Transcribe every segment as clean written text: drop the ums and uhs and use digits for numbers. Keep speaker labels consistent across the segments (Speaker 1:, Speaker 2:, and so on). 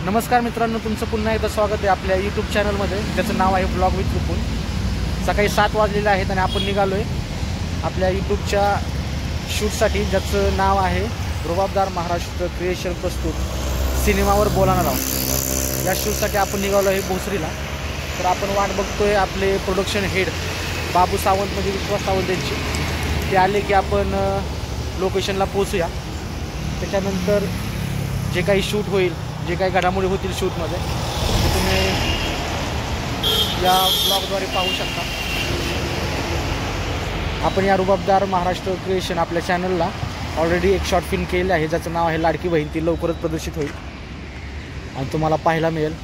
Speaker 1: नमस्कार मित्रांनो, तुमचं पुन्हा एकदा स्वागत आहे आपल्या यूट्यूब चॅनलमध्ये, ज्याचं नाव आहे ब्लॉग विथ रुपून। सकाळी 7 वाजलेले आहेत आणि आपण निघालो आहे आपल्या यूट्यूबच्या शूटसाठी, ज्याचं नाव आहे रुबाबदार महाराष्ट्र क्रिएशन प्रस्तुत सिनेमावर बोलाणार आहोत। या शूटसाठी आपण निघालो आहे भोसरीला। तर आपण वाट बघतोय आपले प्रोडक्शन हेड बाबू सावंत म्हणजे विश्वास सावंत यांची। ते आले की आपण लोकेशनला पोहोचूया। त्याच्यानंतर जे काही शूट होईल, जे काही घडामोडी होतील शूटमध्ये, ते तुम्ही या ब्लॉगद्वारे पाहू शकता। आपण या रुबाबदार महाराष्ट्र क्रिएशन आपल्या चॅनलला ऑलरेडी एक शॉर्ट फिल्म केलेलं आहे, ज्याचं नाव आहे लाडकी बहीण। ती लवकरच प्रदर्शित होईल आणि तुम्हाला पाहायला मिळेल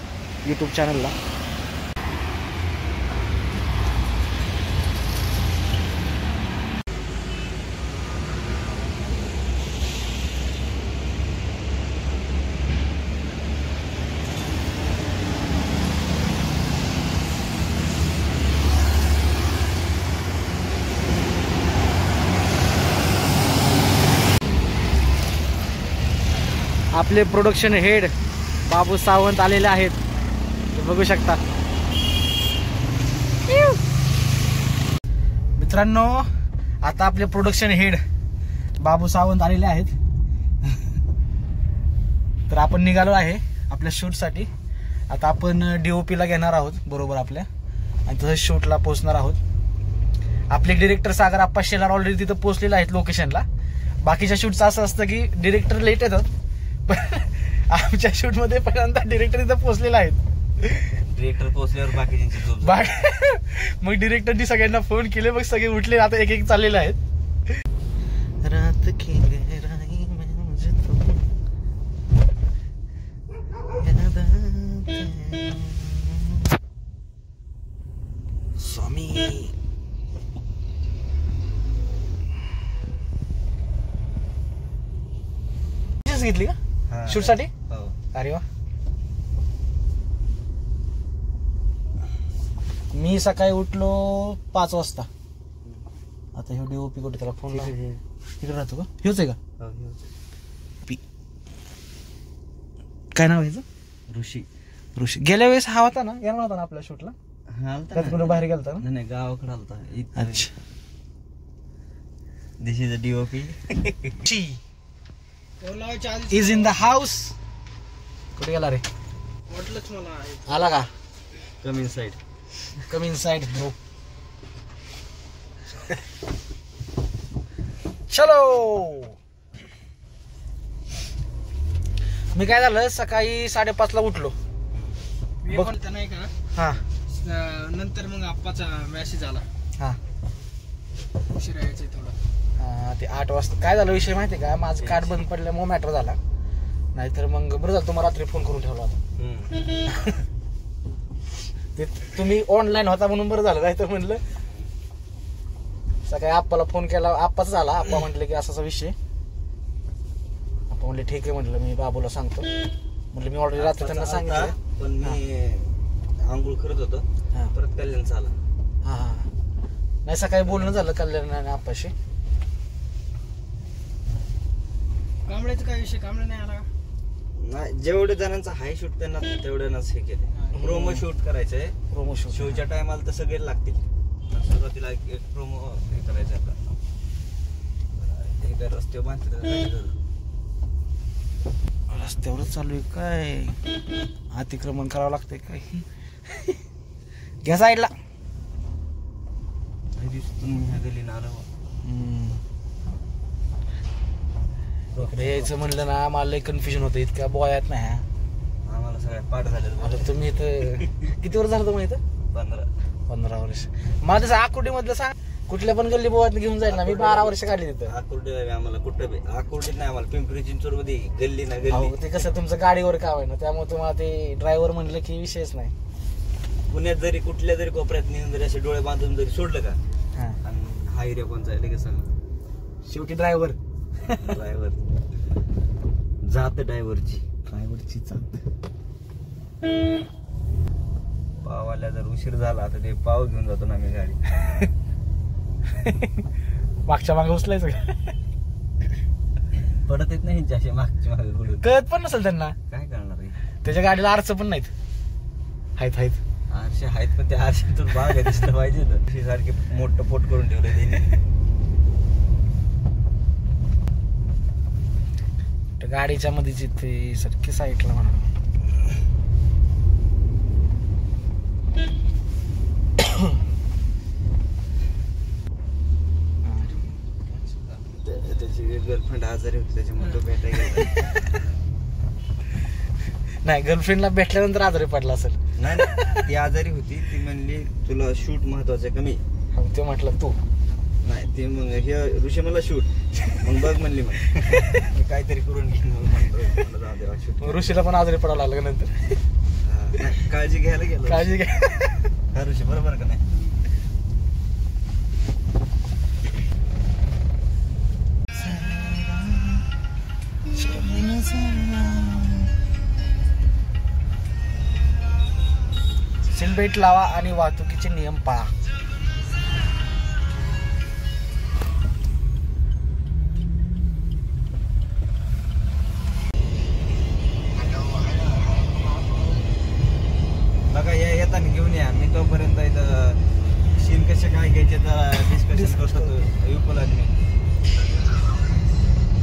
Speaker 1: यूट्यूब चॅनलला। आपले प्रोडक्शन हेड बाबू सावंत आलेले आहेत, बघू शकता मित्रांनो। आता आपले प्रोडक्शन हेड बाबू सावंत आलेले आहेत। तर आपण निघालो आहे आपल्या शूटसाठी। आता आपण DOP ला घेणार आहोत बरोबर आपल्या, आणि तसंच शूटला पोहोचणार आहोत। आपले डिरेक्टर सागर आप्पा शेलार ऑलरेडी तिथं पोहोचलेले आहेत लोकेशनला। बाकीच्या शूटचं असं असतं की डिरेक्टर लेट येतात, पण आमच्या शूट मध्ये पहिल्यांदा डिरेक्टर इथं पोहोचलेला आहेत।
Speaker 2: डिरेक्टर पोहोचल्यावर बाकीच्यांची
Speaker 1: मग डिरेक्टरनी सगळ्यांना फोन केले, मग सगळे उठले, आता एक एक चाललेले आहेत। रात की गहराई में मुझे तुम याद आते स्वामी। घेतली का शूट साठी? अरे वा। मी सकाळी उठलो 5 वाजता। आता हे DOP कुठे, त्याला फोन लाव। तिकडे राहतो का? हेच आहे का? काय नाव आहे? ऋषी। ऋषी गेल्या वेळेस हा होता ना, येणार होता ना आपल्या शूटला? त्यात कुठे बाहेर गेलता ना?
Speaker 2: नाही, गावाकडे आलता।
Speaker 1: अच्छा,
Speaker 2: this is a DOP
Speaker 1: is in the house. कुठे गेला रे?
Speaker 2: वाटलंच मला।
Speaker 1: आला का?
Speaker 2: Come inside,
Speaker 1: come inside bro. चलो। मी काय झालं, सकाळी 5:30 ला उठलो।
Speaker 2: नाही का?
Speaker 1: हा,
Speaker 2: नंतर मग आप्पाचा मेसेज आला,
Speaker 1: हा
Speaker 2: उशीर यायचं थोडं।
Speaker 1: ते 8 वाजता काय झालं विषय माहिती का? माझं कार्ड बंद पडल्यामुळे मॅटर झाला, नाहीतर मग बरं झालं तुम्हाला रात्री फोन करून ठेवला होता। ते तुम्ही ऑनलाईन होता म्हणून बरं झालं, नाहीतर म्हणलं सकाळी आप्पाला फोन केला, आप्पाच झाला। आप्पा म्हटले की असा विषय। आप्पा म्हणले ठीक आहे, म्हटलं मी बाबूला सांगतो। म्हटलं मी ऑलरेडी रात्री त्यांना सांगितलं,
Speaker 2: पण मी आंघोळ करत होतो, परत कल्याणचा आला।
Speaker 1: हा हा, नाही सकाळी बोलणं झालं कल्याण आणि आप्पाशी।
Speaker 2: कांबळ्याचा काय विषय? कांबळे नाही आला? नाही, जेवढे जणांचा हाय शूट त्यांना तेवढ्यानंच हे केले। प्रोमो शूट करायचंय,
Speaker 1: प्रोमो शूट।
Speaker 2: शोच्या टायमाला तर सगळे लागतील। सुरुवातीला एक प्रोमो हे करायचं आपला, हे काय रस्त्यावर बांधतात,
Speaker 1: रस्त्यावरच चालू आहे काय? अतिक्रमण करावं लागतंय काय? घ्या साईडला।
Speaker 2: गलीनं आलो
Speaker 1: इकडे यायचं म्हणलं ना, मला लय कन्फ्युजन होतं, इतक्या बॉयात नाही।
Speaker 2: आम्हाला सगळ्या पाठ झाले।
Speaker 1: तुम्ही इथं किती वर्ष झालं तुम्ही इथं?
Speaker 2: 15
Speaker 1: वर्ष। मला तसं आकुर्डी मधलं सांग, कुठल्या पण गल्ली बोवात घेऊन जाईल ना, मी 12 वर्ष काढली तिथं।
Speaker 2: आकुर्डी आम्हाला कुठं आकुर्डीत नाही, आम्हाला पिंपरी चिंचवड मध्ये गल्ली ना गल्ली।
Speaker 1: ते कसं तुमचं गाडीवर काम आहे ना, त्यामुळे तुम्हाला ते ड्रायव्हर म्हणलं की विषयच नाही।
Speaker 2: पुण्यात जरी कुठल्या जरी कोपऱ्यात नेऊन जरी असे डोळे बांधून जरी सोडलं का, आणि हा एरिया कोणचा आहे लगेच सांग।
Speaker 1: शेवटी ड्रायव्हर
Speaker 2: जात ड्रायव्हरची
Speaker 1: जात।
Speaker 2: पावाला जर उशीर झाला तर ते पाव घेऊन जातो ना मी गाडी।
Speaker 1: मागच्या मागे उचलायचं
Speaker 2: पडत येत नाही मागच्या मागे
Speaker 1: कळत पण नसेल त्यांना,
Speaker 2: काय करणार आहे।
Speaker 1: त्याच्या गाडीला आरचं पण नाहीत. आहेत
Speaker 2: आरशे आहेत, पण ते आरशातून बाग दिसलं पाहिजे ना. सारखे मोठं पोट करून ठेवलं त्यांनी.
Speaker 1: गाडीच्या मध्ये जिथे सारखी साईडला म्हणा.
Speaker 2: त्याची गर्लफ्रेंड आजारी होती त्याच्यामुळे तो भेटायला.
Speaker 1: नाही, गर्लफ्रेंडला भेटल्यानंतर आजारी पडला असेल.
Speaker 2: नाही, ती आजारी होती. ती म्हणली तुला शूट महत्वाचं आहे का? मी
Speaker 1: ते म्हटलं तू
Speaker 2: नाही. ते मग हे ऋषी मला शूट मग बघ म्हणली. मग मी काहीतरी करून घेईन. शूट
Speaker 1: ऋषीला पण आजारी पडावं लागलं नंतर.
Speaker 2: काळजी घ्यायला गेलो.
Speaker 1: काळजी घ्या.
Speaker 2: हा ऋषी बरोबर का नाही?
Speaker 1: सीट बेल्ट लावा आणि वाहतुकीचे नियम पाळा.
Speaker 2: बघा या येताना घेऊन या. मी तोपर्यंत इथं शीन कसे काय घ्यायचे जरा डिस्कशन करतो. मी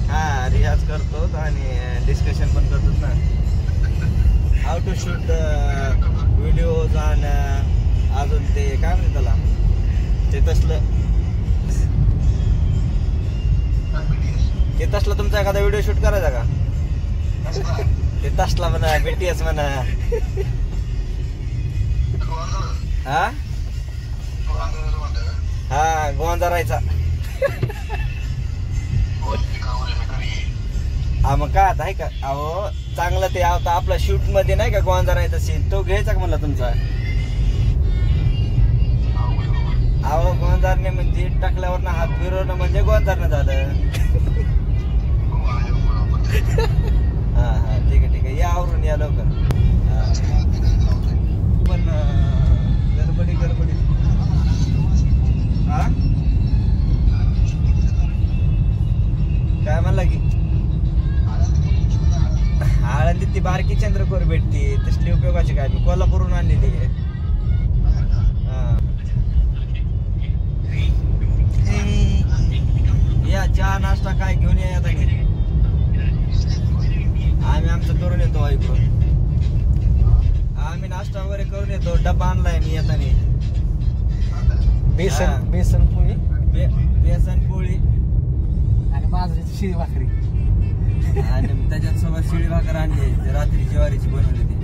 Speaker 2: हा रियाज करतो आणि डिस्कशन पण करतो ना. हाऊ टू शूट व्हिडिओज आणि अजून ते काय म्हणते त्याला ते तसलं तुमचा एखादा व्हिडिओ शूट करायचा का? ते तसला म्हणा, BTS म्हणा. हा गोंजारायचा. हा मग काय आता आहे का? अहो चांगलं ते आता आपला शूट मध्ये नाही का गोंजारायचा सीन तो घ्यायचा का म्हणला तुमचा? अहो गोंजारणे म्हणजे टाकल्यावर ना हात फिरवणं म्हणजे गोंजारणं झालं. हा ठीक आहे या आवरून या लवकर. पण गडबडी हा काय म्हणला की आळंदीत ती बारकी चंद्रकोर भेटती तसली उपयोगाची काय? मी कोल्हापूरहून आणलेली आहे. या चहा नाश्ता काय घेऊन या आता. आम्ही आमचं करून येतो ऐकून. आम्ही नाश्ता वगैरे करून येतो. डब्बा आणलाय मी येताना.
Speaker 1: बेसन पोळी
Speaker 2: बेसन पोळी
Speaker 1: आणि बाजरीची शिळी भाकरी
Speaker 2: आणि त्याच्यात सोबत शिळी भाकर आणली रात्री ज्वारीची बनवली ती.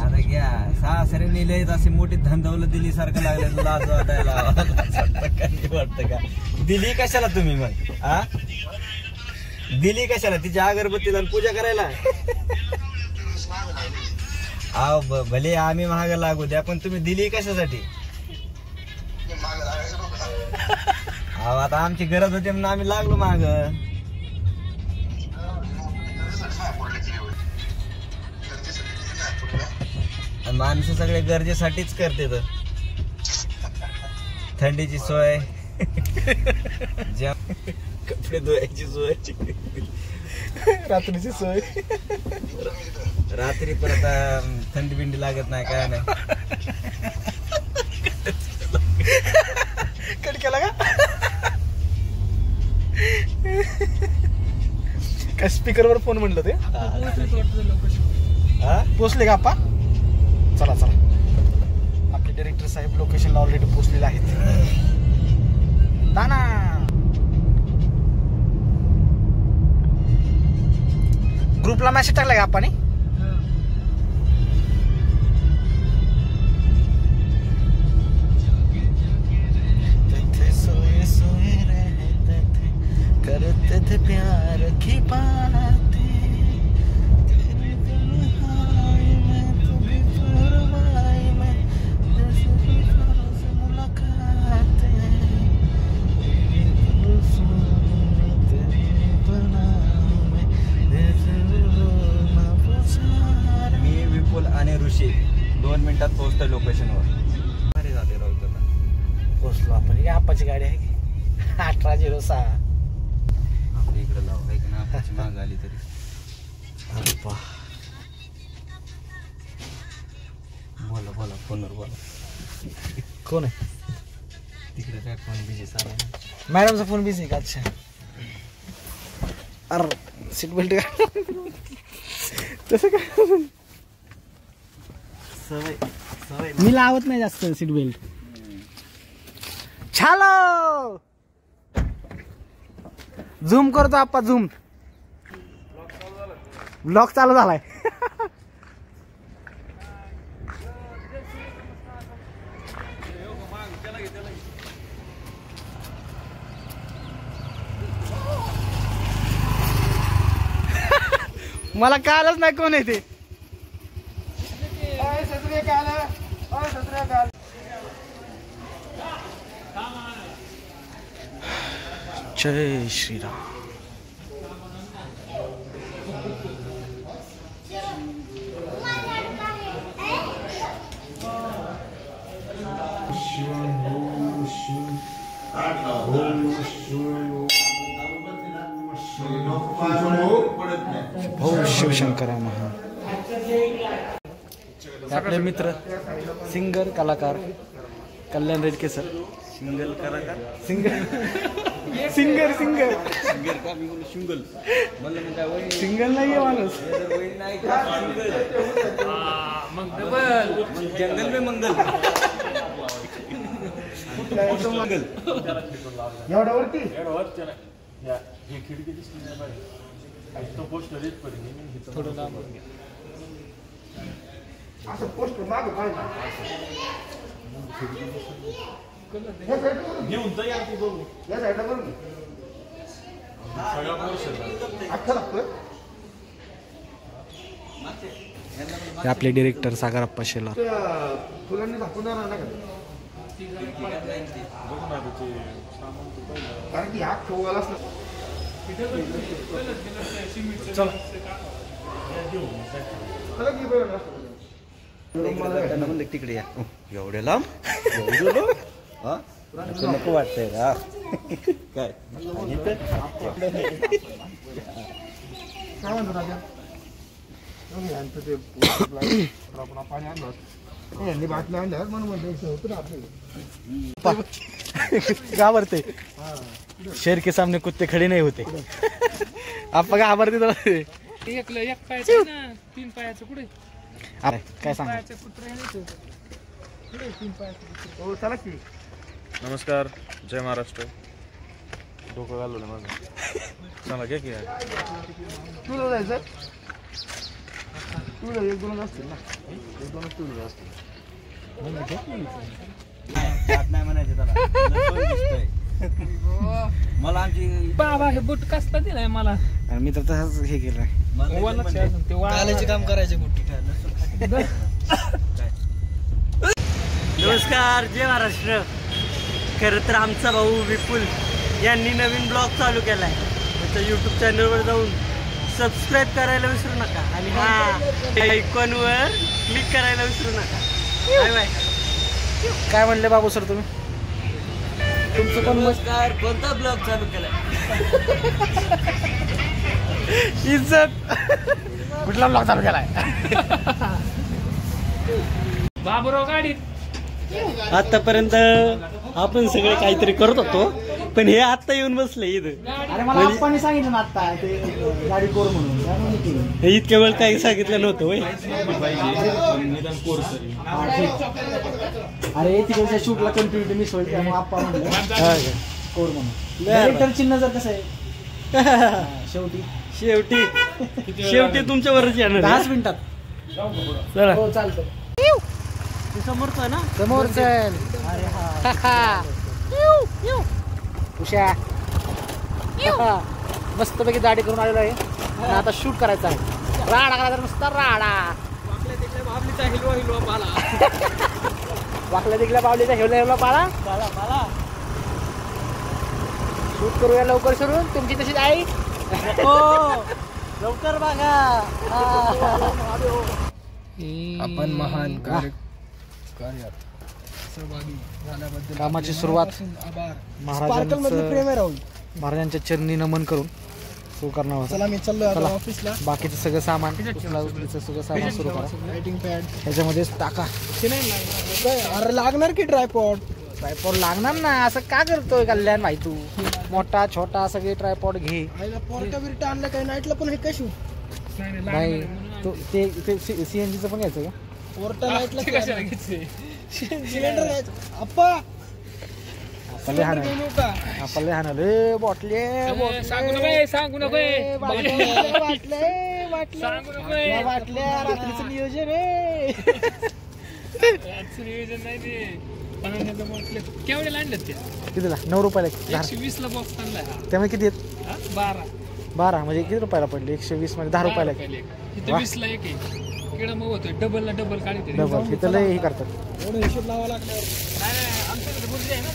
Speaker 2: आता घ्या सासऱ्याने लयच अशी मोठी धंदवलं दिली सारखं लागलं. लाज वाटायला वाटतं का? दिली कशाला तुम्ही मग? हा दिली कशाला? तिच्या अगरबत्तीला पूजा करायला? अहो भले आम्ही महाग लागू द्या पण तुम्ही दिली कशासाठी? अहो आता आमची गरज होती म्हणून आम्ही लागलो महाग. माणसं सगळे गरजेसाठीच करते. तर थंडीची सोय, कपडे धुवायची सोय,
Speaker 1: रात्रीची सोय.
Speaker 2: रात्री परत थंडी बिंडी लागत नाही काय नाही.
Speaker 1: कट केला का? काय स्पीकरवर फोन म्हणलं ते? पोचले का आप्पा? चला आपले डायरेक्टर साहेब लोकेशनला ऑलरेडी पोचलेले आहेत. दाना ग्रुपला मेसेज टाकला का आप्पाने? करते थे प्यार की बातें, तेरे तन्हाई में तू भी परवाई में, जैसे से मुलाकातें, तेरी खूबसूरत तेरी बनाई में, जैसे ना पुछा.
Speaker 2: मी विपुल आणि ऋषी 2 मिनिटात पोहोचतोय लोकेशनवर. अरे जाते राहू त्याला
Speaker 1: पोचलो आपण. ही आप्पाची गाडी आहे की 1806.
Speaker 2: इकडे लाव ना माग केली तरी. बोला फोनवर बोला.
Speaker 1: कोण आहे?
Speaker 2: तिकडे काय फोन बिझी चालू आहे.
Speaker 1: मॅडमचा फोन बिझी आहे का? अच्छा. अरे सीट बेल्ट का तसं काय?
Speaker 2: सवय
Speaker 1: मी लावत नाही जास्त सीट बेल्ट. छालो झूम करतो आप्पा झूम. ब्लॉक चालू झालाय. मला कळलंच नाही कोण आहे ते. जय श्रीराम. हो शिवशंकरा महा. आपले मित्र सिंगर कलाकार कल्याण रेडके सर.
Speaker 2: सिंगल कलाकार
Speaker 1: सिंगर सिंगर सिंगर
Speaker 2: सिंगर का मी बोलू सिंगल म्हणलं मग काय वय
Speaker 1: सिंगल नाहीये माणूस.
Speaker 2: वय नाही का सिंगल. मग डबल जंगल में मंगल. मंगल
Speaker 1: एवढ्यावरती थोडं लांब असं पोस्ट माग घेऊन या साईडला बघू. आपले डिरेक्टर सागरप्पा शेला. फुलांनी झाकून कारण की हात ठेवायलाच
Speaker 2: तिकडे या. एवढे लांब नको वाटतंय का काय?
Speaker 1: पाणी आणलं यांनी बाटल्या आणल्या म्हणून घाबरते. शेर के सामने कुत्ते खडे नाही होते. आपण घाबरते तर
Speaker 3: एक पायाचं ना 3 पायाचं कुठे
Speaker 1: काय सांग. चला की.
Speaker 4: नमस्कार, जय महाराष्ट्र. डोकं घालवलं माझं. चला घ्या की.
Speaker 1: तुला जायचं तुला 1-2 असतील ना. 1-2 तुला असतील.
Speaker 2: नाही म्हणायचं त्याला. मला आमची
Speaker 3: बाबा हे बूट कसला दिलाय मला.
Speaker 1: मी तर तसंच हे केलंय.
Speaker 2: कालाचे काम करायचे मोठी.
Speaker 5: नमस्कार, जय महाराष्ट्र. खरं तर आमचा भाऊ विपुल यांनी नवीन ब्लॉग चालू केलाय. त्याच्या यूट्यूब चॅनलवर जाऊन सबस्क्राईब करायला विसरू नका आणि हा आयकॉनवर क्लिक करायला विसरू नका. Bye bye.
Speaker 1: काय म्हणले बाबू सर तुम्ही? तुमचं पण
Speaker 5: नमस्कार. कोणता ब्लॉग चालू केलाय?
Speaker 1: इज्जत कुठला ब्लॉग चालू केलाय?
Speaker 3: बाबूराव गाडीत
Speaker 5: आतापर्यंत आपण सगळे काहीतरी करत होतो, पण हे आता येऊन बसले इथं.
Speaker 1: अरे मला आप्पांनी सांगितलं ना आता ते गाडी कोर म्हणून.
Speaker 5: हे इतक्या वेळ काही सांगितलं नव्हतं होय.
Speaker 1: अरे तिकडच्या शूटला कंटिन्युटी मिस होईल त्यामुळे आप्पा म्हणलं कोर म्हणून. डायरेक्टर चिन्ह जर कसं आहे शेवटी
Speaker 5: शेवटी तुमच्यावरच येणार.
Speaker 1: 10 मिनिटात
Speaker 5: चला.
Speaker 1: हो चालतं.
Speaker 5: समोरच आहे ना.
Speaker 1: समोरच. अरे हा उषा मस्तपैकी दाढी करून आलेलो आहे आणि आता शूट करायचा आहे. राडा करायचा नुसता राडा. वाकल्या तिकल्या बावलीचा हिवला पाळा. शूट करूया लवकर सुरून. तुमची तशीच आई.
Speaker 5: लवकर बघा.
Speaker 3: आपण महान
Speaker 1: कामाची सुरुवात महाराजांच्या चरणी नमन करून सुरू करणार होता.
Speaker 5: चला मी चाललो
Speaker 1: चला.
Speaker 5: ऑफिसला.
Speaker 1: बाकीचं सगळं सामान उचलायचं सगळं सामान सुरू करा.
Speaker 5: लाइटिंग पॅड
Speaker 1: ह्याच्यामध्येच टाका.
Speaker 5: अरे लागणार की ट्रायपॉड?
Speaker 1: ट्रायपॉड लागणार ना. असं का करतोय कल्याण भाई तू? मोठा छोटा सगळे ट्रायपॉड घे
Speaker 5: पोरटा बिरटा आणलं काही नाईटला पण हे कशू
Speaker 1: भाई. तो ते सीएनजीचं पण घ्यायचं का?
Speaker 5: पोरटा नाईटला सिलेंडर घ्यायचं. अप्पा
Speaker 1: आपले हाणाले बॉटले
Speaker 3: सांगू नको
Speaker 1: बाटल्या रात्रीचं नियोजन आहे.
Speaker 3: नियोजन नाही ते पाण्याचं म्हटलं केवढे आणलं ते
Speaker 1: कितीला? 9 रुपयाला
Speaker 3: 120 ला बॉक्स आणलाय.
Speaker 1: त्यामुळे किती आहेत?
Speaker 3: 12
Speaker 1: म्हणजे किती रुपयाला पडले? 120 मध्ये 10 रुपयाला
Speaker 3: इथे 20 ला एक आहे. केळं मग होतोय डबल काढते.
Speaker 1: डबल तिथं लय हे करतात.
Speaker 5: एवढं हिशोब लावा लागल्यावर
Speaker 3: नाही आमच्याकडे बुद्धी आहे ना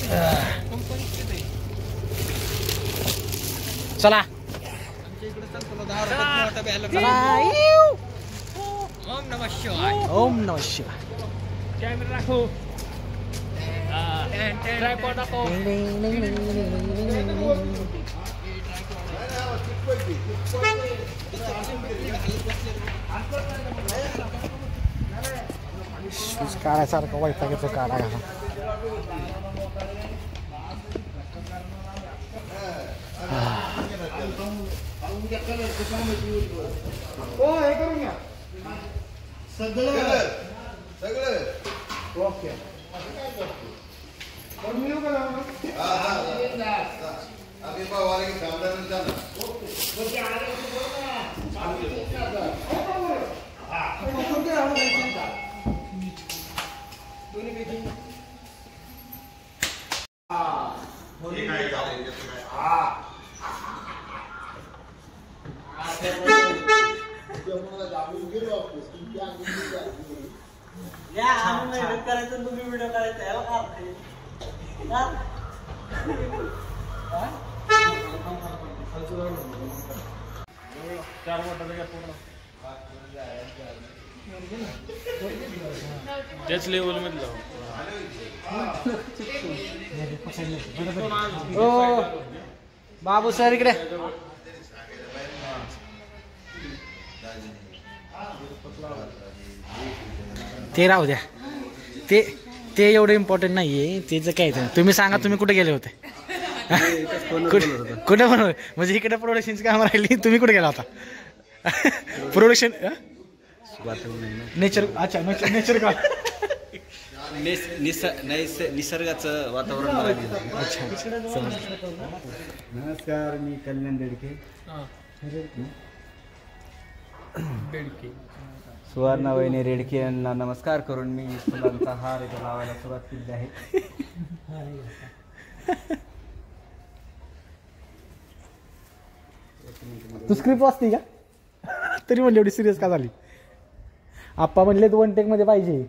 Speaker 3: कंपनीचे ते.
Speaker 1: चला
Speaker 5: आमच्या इकडे चालतो 10 रुपये मोठा प्यायला.
Speaker 1: चला.
Speaker 3: ओम नमः शिवाय.
Speaker 1: ओम नमः शिवाय.
Speaker 3: कॅमेरा राखो. ट्रायपॉड दाखव. शूज
Speaker 1: काढायसारखं वैतागाचं काढा घाला.
Speaker 5: करायचं तुम्ही व्हिडिओ करायचा
Speaker 4: त्याच लेवल मधलं.
Speaker 1: ओ बाबू सर इकडे. ते राहू द्या. ते एवढं इम्पॉर्टंट नाहीये. त्याचं काय ते तुम्ही सांगा. तुम्ही कुठे गेले होते? कुठे बनवलं? म्हणजे इकडे प्रोडक्शनची कामं राहिली. तुम्ही कुठे गेला होता? Production nature. अच्छा नेचर का?
Speaker 2: निसर्गाचं वातावरण.
Speaker 1: अच्छा
Speaker 2: नमस्कार, मी कल्याण देडके. सुवर्णा वहिनी रेडके यांना नमस्कार करून मी फुलांचा हार इथे लावायला सुरुवात केली आहे.
Speaker 1: तू स्क्रिप्ट वाचते का? तरी म्हणली एवढी सिरियस का झाली? आप्पा म्हणले 1 टेक मध्ये पाहिजे.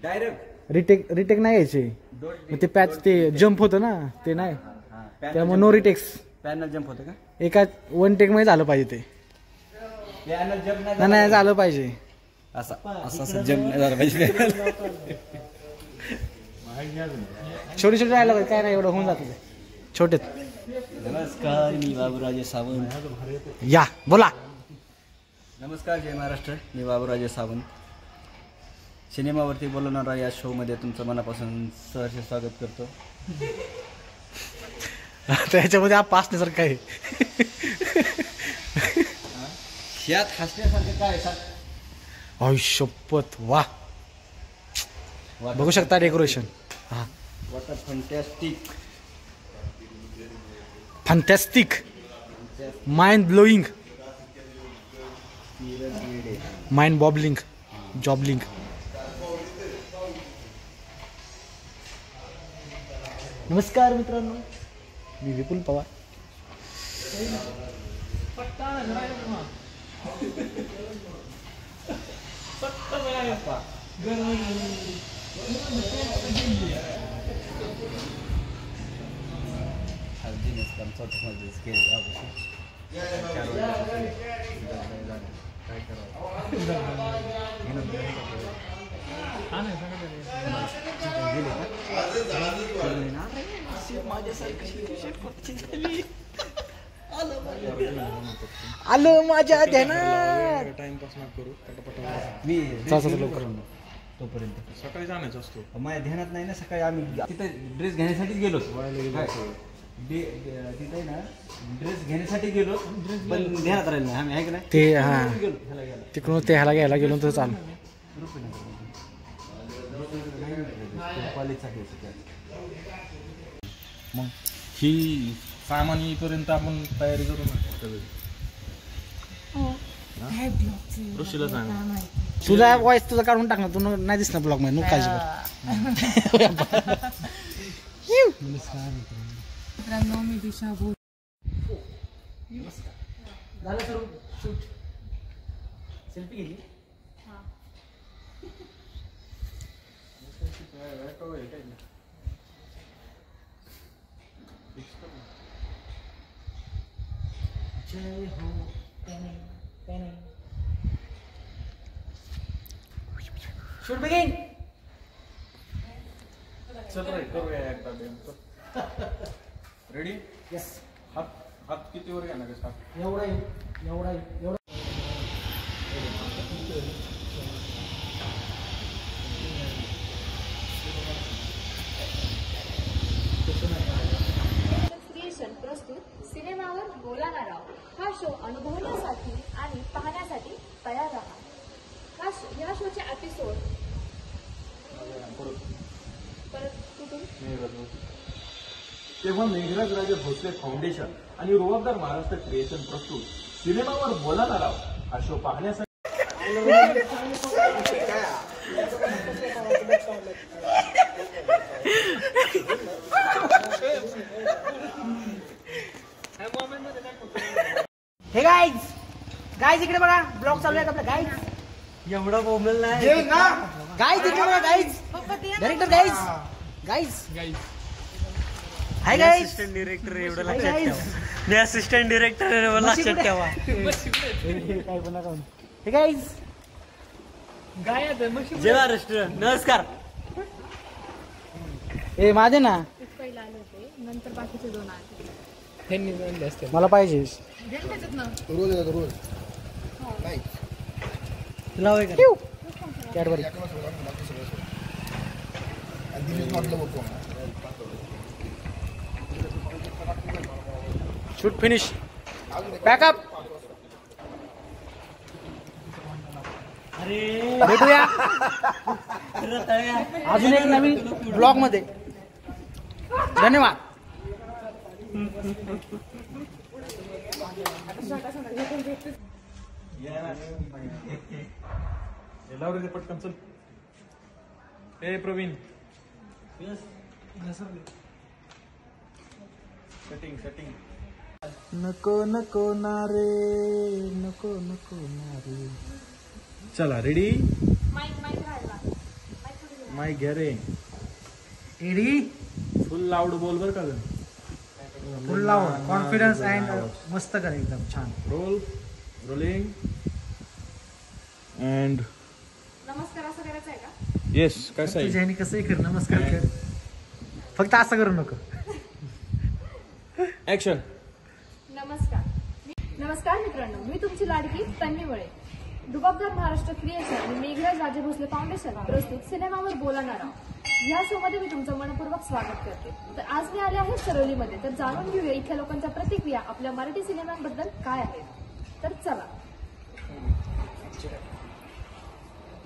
Speaker 2: डायरेक्ट
Speaker 1: रिटेक नाही यायचे. मग ते पॅच ते जम्प होतं ना ते नाही. त्यामुळे नो रिटेक्स.
Speaker 2: पॅनल जम्प होतं का?
Speaker 1: एका 1 टेक मध्ये झालं पाहिजे ते.
Speaker 2: पॅनल जम्प
Speaker 1: नाही झालं पाहिजे.
Speaker 2: असं जम्प नाही झालं पाहिजे.
Speaker 1: छोटे राहिलं काय नाही एवढं होऊन जातं ते. छोटे.
Speaker 2: नमस्कार, मी बाबूराजे सावंत.
Speaker 1: या बोला.
Speaker 2: नमस्कार, जय महाराष्ट्र. मी बाबूराजे सावंत. सिनेमावरती बोलवणारा या शो मध्ये तुमचं मनापासून सहर्ष स्वागत करतो.
Speaker 1: त्याच्यामध्ये आप पासण्यासारखं काय?
Speaker 2: यात हसण्यासारखं काय?
Speaker 1: शपथ वा. बघू शकता डेकोरेशन. हा
Speaker 2: what a fantastic.
Speaker 1: Fantastic. Mind blowing. Mind boggling. जॉबलिंग. नमस्कार मित्रांनो, मी विपुल पवार. आलं माझ्या ध्यानात.
Speaker 4: टाइमपास ना करू पटापट.
Speaker 2: मी
Speaker 1: लवकर
Speaker 2: तोपर्यंत
Speaker 4: सकाळी जाण्याचं असतो.
Speaker 2: माझ्या ध्यानात नाही ना. सकाळी आम्ही तिथे ड्रेस घेण्यासाठीच गेलो. तिथे ना ड्रेस घेण्यासाठी गेलो पण ध्यानात राहिलं नाही आम्ही आहे की नाही.
Speaker 1: ते हा
Speaker 2: गेलो ह्याला गेला
Speaker 1: तिकडून ते ह्याला घ्यायला गेलो तर चालू.
Speaker 2: कॉलेजसाठी
Speaker 4: मग ही सामान येईपर्यंत आपण तयारी करू ना सगळी. ऋषीला सांग.
Speaker 1: तुझा वॉइस तुझा काढून टाक ना. तू नाही दिसणार ब्लॉग मध्ये. नुक काळजी कर.
Speaker 3: मित्रांनो मी दिशा भोर.
Speaker 1: झालं सुरू शूट. सेल्फी गेली. जय हो शूट बिगिन.
Speaker 4: चल रे करूया एकदा गेम. रेडी.
Speaker 1: यस.
Speaker 4: हात हात किती वर घ्या ना कसा.
Speaker 1: एवढा एवढा एवढा.
Speaker 6: क्रिएशन प्रस्तुत सिनेमावर बोलाना राव हा शो अनुभवण्यासाठी आणि पाहण्यासाठी तयार राहा. या शोचे एपिसोड परत कुठून
Speaker 7: तेव्हा मेघराज राजे भोसले फाउंडेशन आणि रुबाबदार महाराष्ट्र क्रिएशन प्रस्तुत सिनेमावर बोलाना राव हा शो पाहण्यासाठी
Speaker 1: हे गाईज इकडे बघा. ब्लॉग चालू आहे आपला गाईज.
Speaker 5: एवढा बोंबल नाही.
Speaker 1: गाईज इकडे बघा. Guys director guys hi guys.
Speaker 5: Assistant director एवढं लक्षात ठेवा. मी असिस्टंट डिरेक्टर लक्षात ठेवा.
Speaker 1: काय पण नका. हे गाईज
Speaker 5: जय महाराष्ट्र. नमस्कार.
Speaker 1: ए माझे ना.
Speaker 6: पहिला आले होते नंतर बाकीचे 2 आले.
Speaker 1: मला पाहिजे.
Speaker 5: लावाय का
Speaker 1: कॅडबरी. Shoot finish. पॅकअप. भेटूया अजून एक नवीन ब्लॉग मध्ये. धन्यवाद.
Speaker 4: लावरे पटकन चल. ए प्रवीण. सेटिंग.
Speaker 1: नको नको नारे नको नको नारे.
Speaker 4: चला रेडी.
Speaker 6: माईक राहिला.
Speaker 4: माईक घ्या रे.
Speaker 1: एडी
Speaker 4: फुल लाऊड बोल बर का.
Speaker 1: फुल लाऊड कॉन्फिडन्स अँड मस्त कर एकदम छान.
Speaker 4: रोलिंग अँड
Speaker 6: नमस्कार असं करायचं आहे का?
Speaker 4: येस. कसं आहे
Speaker 1: तुझ्या ह्यानी कसंही कर. नमस्कार कर. फक्त असं करू नको.
Speaker 4: ऍक्शन.
Speaker 6: नमस्कार मित्रांनो मी तुमची लाडकी तन्वी वळे. रुबाबदार महाराष्ट्र क्रिएशन आणि मेघराज राजे भोसले फाउंडेशन प्रस्तुत सिनेमावर बोलाना राव या शो मध्ये मी तुमचं मनपूर्वक स्वागत करते. तर आज मी आले आहे सरोलीमध्ये. तर जाणून घेऊया इथल्या लोकांच्या प्रतिक्रिया आपल्या मराठी सिनेमांबद्दल काय आहेत. तर चला.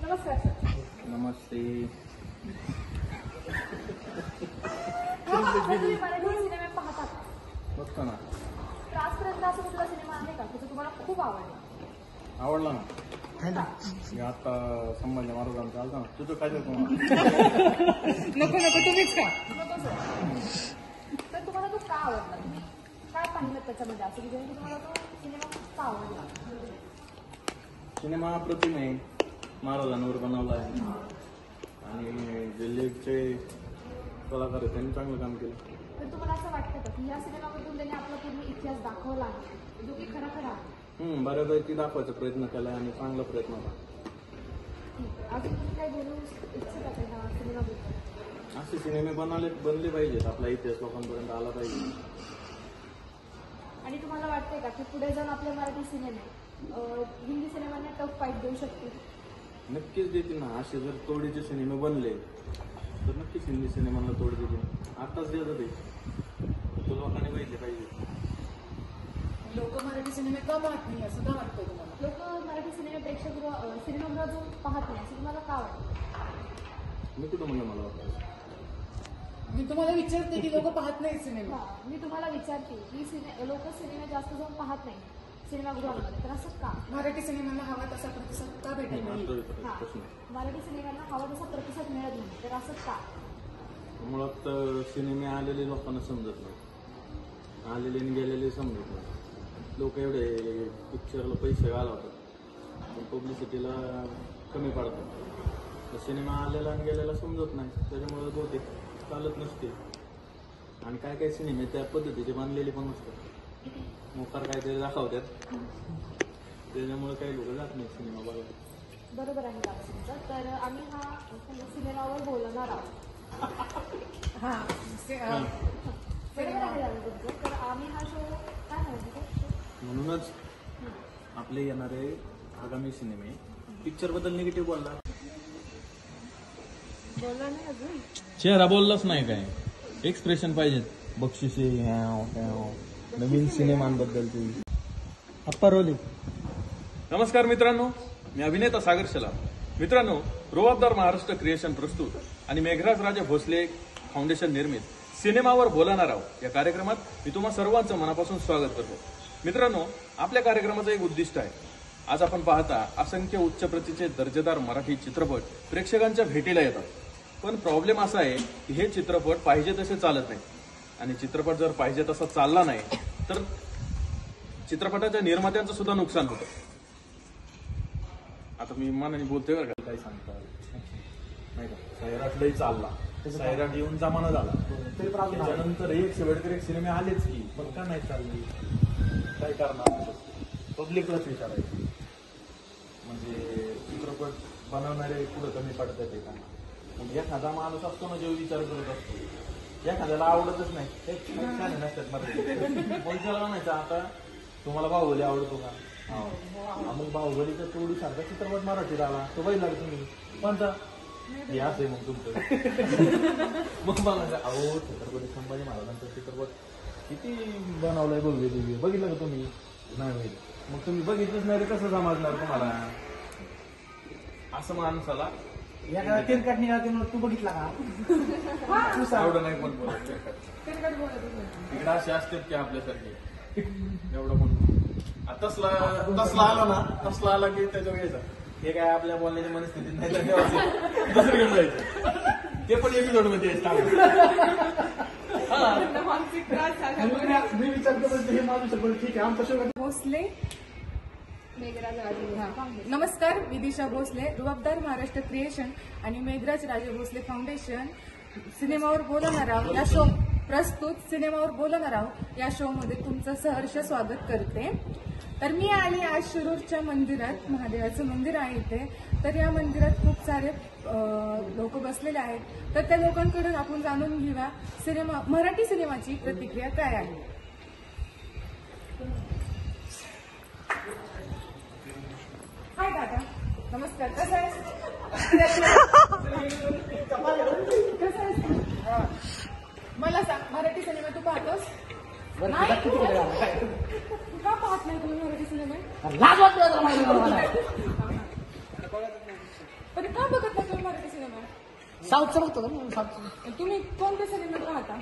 Speaker 6: नमस्कार सर.
Speaker 4: नमस्ते.
Speaker 6: तुम्ही मराठी सिनेमे पाहता का?
Speaker 4: बघतो ना.
Speaker 6: तर आजपर्यंत असा कुठला सिनेमा आहे का की तो तुम्हाला खूप आवडला?
Speaker 4: आवडला ना. आता संभाजी महाराजांचा आलता ना. तुझं काय
Speaker 6: नको तुम्हीच का. नको सर. तर तुम्हाला तो का आवडला? तुम्ही काय पाहिलं त्याच्यामध्ये असं की तुम्हाला तो सिनेमा का आवडला?
Speaker 4: सिनेमा अप्रतिम आहे. महाराजांवर बनवला आहे आणि जे लेखचे कलाकार आहेत त्यांनी चांगलं काम केलं.
Speaker 6: तर तुम्हाला असं वाटतं का की या सिनेमामधून त्यांनी आपला पूर्ण इतिहास दाखवला आहे जो की खरा आहे?
Speaker 4: बऱ्यापैकी दाखवायचा प्रयत्न केला आणि चांगला प्रयत्न होता.
Speaker 6: अजून तुम्ही काय बोलू इच्छिता का ह्या सिनेमाबद्दल?
Speaker 4: असे सिनेमे बनले पाहिजेत. आपला इतिहास लोकांपर्यंत आला पाहिजे.
Speaker 6: आणि तुम्हाला वाटतंय का की पुढे जाऊन आपले मराठी सिनेमे हिंदी सिनेमांना टफ फाईट देऊ शकतील?
Speaker 4: नक्कीच देतील ना. असे जर तोडीचे सिनेमे बनले तर नक्कीच हिंदी सिनेमांना तोड देतील. आताच देतात ते, तो लोकांनी बघितले पाहिजे.
Speaker 8: लोक मराठी सिनेमे का पाहत नाही असं का वाटतं तुम्हाला?
Speaker 6: लोक मराठी सिनेमे सिनेमागृह जो पाहत नाही असं तुम्हाला का वाटतं?
Speaker 4: मी कुठं म्हणलं मला वाटतं.
Speaker 8: मी तुम्हाला विचारते की लोक पाहत नाही सिनेमा.
Speaker 6: मी तुम्हाला विचारते की लोक सिनेमे जास्त जाऊन पाहत नाही सिनेमागृहामध्ये, तर असं का?
Speaker 8: मराठी सिनेमांना हवा तसा प्रतिसाद का भेटत नाही?
Speaker 6: हा, मराठी सिनेमांना हवा तसा प्रतिसाद मिळत नाही, तर असं का?
Speaker 4: मुळात सिनेमे आलेले लोकांना समजत नाही, आलेले आणि गेलेले समजत नाही. लोक एवढे पिक्चरला पैसे घालवतात पण पब्लिसिटीला कमी पडतात. सिनेमा आलेला आणि गेलेला समजत नाही, त्याच्यामुळे बहुतेक चालत नसते. आणि काय काय सिनेमे त्या पद्धतीचे बांधलेले पण नसतात, मोकार काहीतरी दाखवतात, त्याच्यामुळे काही लोक जात नाही सिनेमा बघायला.
Speaker 6: बरोबर आहे दादा तुमचं. तर आम्ही हा सिनेमावर बोलणार आहोत.
Speaker 8: हा
Speaker 6: बरोबर आहे दादा तुमचं. तर आम्ही हा शो काय म्हणतो,
Speaker 4: म्हणूनच आपले येणारे आगामी सिनेमे पिक्चरबद्दल निगेटिव्ह बोलला.
Speaker 6: बोलणार नाही अजून.
Speaker 4: चेहरा बोललाच नाही काय, एक्सप्रेशन पाहिजेत. बक्षिसे नवीन सिनेमांबद्दलचे.
Speaker 1: अप्पा रोली.
Speaker 7: नमस्कार मित्रांनो, मी अभिनेता सागर शेलार. मित्रांनो, रुबाबदार महाराष्ट्र क्रिएशन प्रस्तुत आणि मेघराज राजे भोसले फाउंडेशन निर्मित सिनेमावर बोलणार आहोत या कार्यक्रमात मी तुम्हा सर्वांचं मनापासून स्वागत करतो. मित्रांनो, आपल्या कार्यक्रमाचं एक उद्दिष्ट आहे. आज आपण पाहता असंख्य उच्च प्रतीचे दर्जेदार मराठी चित्रपट प्रेक्षकांच्या भेटीला येतात. पण प्रॉब्लेम असा आहे की हे चित्रपट पाहिजे तसे चालत नाही, आणि चित्रपट जर पाहिजे तसा चालला नाही तर चित्रपटाच्या निर्मात्यांचं सुद्धा नुकसान होतं. आता मी मनाने बोलतोय बरं का,
Speaker 4: काय सांगतात नाही का, सैराट लई चालला, सैराट येऊन जमाना झाला, त्याच्यानंतर एक शेवटकर एक सिनेमे आलेच की, पण का नाही चालली, काय करणार, पब्लिकलाच विचारायचं. म्हणजे चित्रपट बनवणारे पुढे कमी पडतात ते का? म्हणजे एखादा माणूस असतो ना जो विचार करत असतो, एखाद्याला आवडतच नाही, हे छान नसतात मराठी. बोलच्याला म्हणायचं आता तुम्हाला बाहुबली आवडतो का? मग बाहुबलीचा तोडी सारखा चित्रपट मराठीत आला, तो बघितला का तुम्ही? कोणता? हे असं मग तुमचं मग बघा, अहो छत्रपती संभाजी महाराजांचा चित्रपट किती बनवलाय बघितलं का तुम्ही? नाही होईल. मग तुम्ही बघितलंच नाही तर कसं समजणार तुम्हाला? असं माणसाला
Speaker 1: तिरकट निघाली तू बघितला का?
Speaker 4: एवढं नाही पण बोलत तिकडे असे असतात की आपल्यासारखे एवढं पण तसला आला ना, तसला आला की त्याच्यावर यायचा. हे काय आपल्या बोलण्याची मनस्थिती नाही तर दुसरं घेऊन जायचं. ते पण एपिसोड मध्ये
Speaker 1: मी विचार करतो हे माणूस ठीक आहे आमचा शो.
Speaker 8: भोसले.
Speaker 6: मेघराज राजे.
Speaker 8: नमस्कार, मी दिशा भोसले, रुबाबदार महाराष्ट्र क्रिएशन आणि मेघराज राजे भोसले फाउंडेशन सिनेमावर बोलणार आहोत या शो प्रस्तुत सिनेमावर बोलणार आहोत या शो मध्ये तुमचं सहर्ष स्वागत करते. तर मी आली आज शिरूरच्या मंदिरात, महादेवाचं मंदिर आहे इथे. तर या मंदिरात खूप सारे लोक बसलेले आहेत, तर त्या लोकांकडून आपण जाणून घेऊया मराठी सिनेमाची प्रतिक्रिया काय आहे. हाय दादा, नमस्कार. कसं आहेस? मला सांग, मराठी सिनेमा तू पाहतोस? नाही? का पाहत नाही तुम्ही मराठी सिनेमा? पण का बघत नाही तुम्ही मराठी सिनेमा?
Speaker 1: साऊथचा बघतो का?
Speaker 8: तुम्ही कोणते सिनेमा पाहता?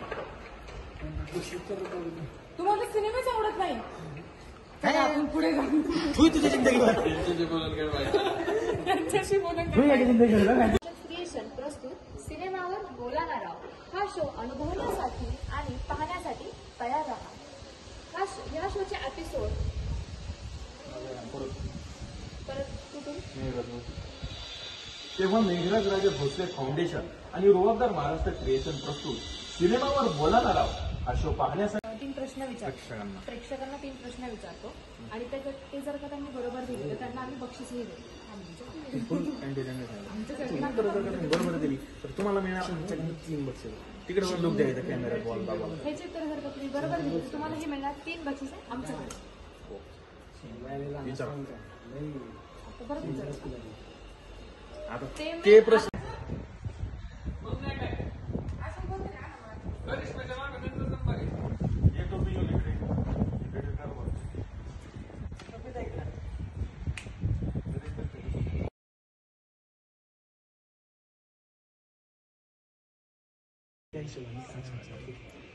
Speaker 8: तुम्हाला सिनेमाच आवडत नाही? आपण पुढे जाऊ.
Speaker 1: तुझ्या जिंदगीवर
Speaker 8: त्यांच्याशी बोलून
Speaker 6: क्रिएशन प्रस्तुत सिनेमावर बोलणार आहोत हा शो अनुभवण्यासाठी आणि पाहण्यासाठी तयार राहा. या शोचे एपिसोड परत कुठून?
Speaker 4: तेव्हा मेघराज राजे भोसले फाउंडेशन आणि रुबाबदार महाराष्ट्र क्रिएशन प्रस्तुत सिनेमावर बोलणार आहोत हा शो पाहण्यासाठी
Speaker 6: 3 प्रश्न विचारतो. प्रेक्षकांना 3 प्रश्न विचारतो आणि ते जर का त्यांनी बरोबर दिले तर त्यांना आम्ही बक्षीसही देतो.
Speaker 4: बरोबर दिली तर तुम्हाला मिळणार 3 बक्षीस. तिकडे पण लुक द्यायचा कॅमेऱ्यात बॉल दाबायला.
Speaker 6: ह्याची उत्तर जर का तुम्ही बरोबर दिली तर तुम्हाला हे मिळणार 3 बक्षीस आहे आमच्याकडे.
Speaker 4: विचारा.
Speaker 6: आता परत विचारा.
Speaker 4: आता
Speaker 6: ते
Speaker 4: ते प्रश्न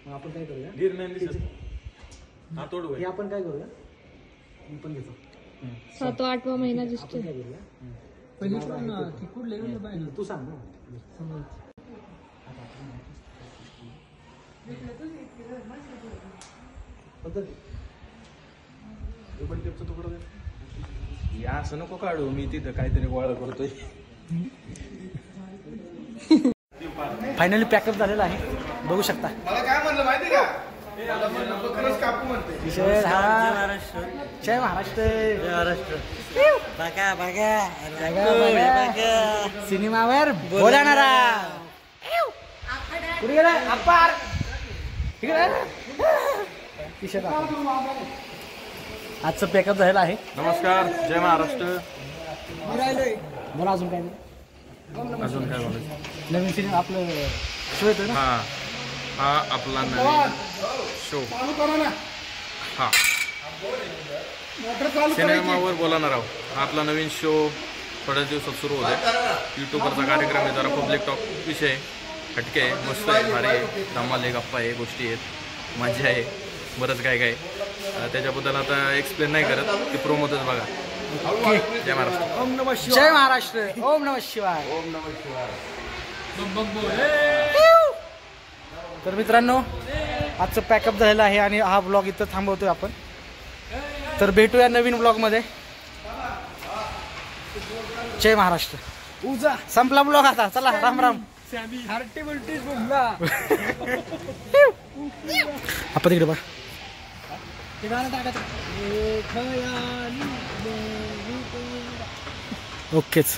Speaker 1: मग आपण काय करूया,
Speaker 4: निर्णय दिसत हा तोड
Speaker 1: हे आपण काय करूया, मी पण घेतो.
Speaker 6: 7-8वा महिना ज्येष्ठ.
Speaker 1: आपण काय करूया, तू सांग ना.
Speaker 4: या असं नको काढू, मी तिथं काहीतरी गोळा करतोय.
Speaker 1: फायनली पॅकअप झालेला आहे, बघू शकता.
Speaker 9: मला काय म्हणलं माहिती का, खरंच कापू म्हणते.
Speaker 1: विषय हा
Speaker 5: महाराष्ट्र
Speaker 1: जय महाराष्ट्र.
Speaker 5: जय महाराष्ट्र. बघा बघा
Speaker 1: सिनेमावर बोलणारा कुठे गेला अप्पार, आजचं पॅकअप झालेलं आहे.
Speaker 7: नमस्कार, जय महाराष्ट्र.
Speaker 1: मला अजून काय
Speaker 7: अजून काय बोलायचं?
Speaker 1: नवीन सिनेमा आपलं शो येतो ना.
Speaker 7: हा आपला नवीन शो. हा सिनेमावर बोलणार आहोत. हा आपला नवीन शो थोड्याच दिवसात सुरू होत आहे. यूट्यूबवरचा कार्यक्रम आहे, जरा पब्लिक टॉक विषय हटके आहे, मस्त आहे, भारी आहे, धमाल आहे, गप्पा आहे, गोष्टी आहेत, मजा आहे, बरंच काय काय. त्याच्याबद्दल आता एक्सप्लेन नाही करत, ते प्रोमोतच बघा. जय महाराष्ट्र.
Speaker 1: ओम नमः शिवाय. जय महाराष्ट्र. ओम नमः शिवाय.
Speaker 2: ओम नमः शिवाय.
Speaker 1: तर मित्रांनो, आजचं पॅकअप झालेलं आहे आणि हा ब्लॉग इथं थांबवतोय आपण. तर भेटूया नवीन ब्लॉगमध्ये. जय महाराष्ट्र. संपला ब्लॉग आता, चला राम राम. आपण तिकडे बघ. ओकेच.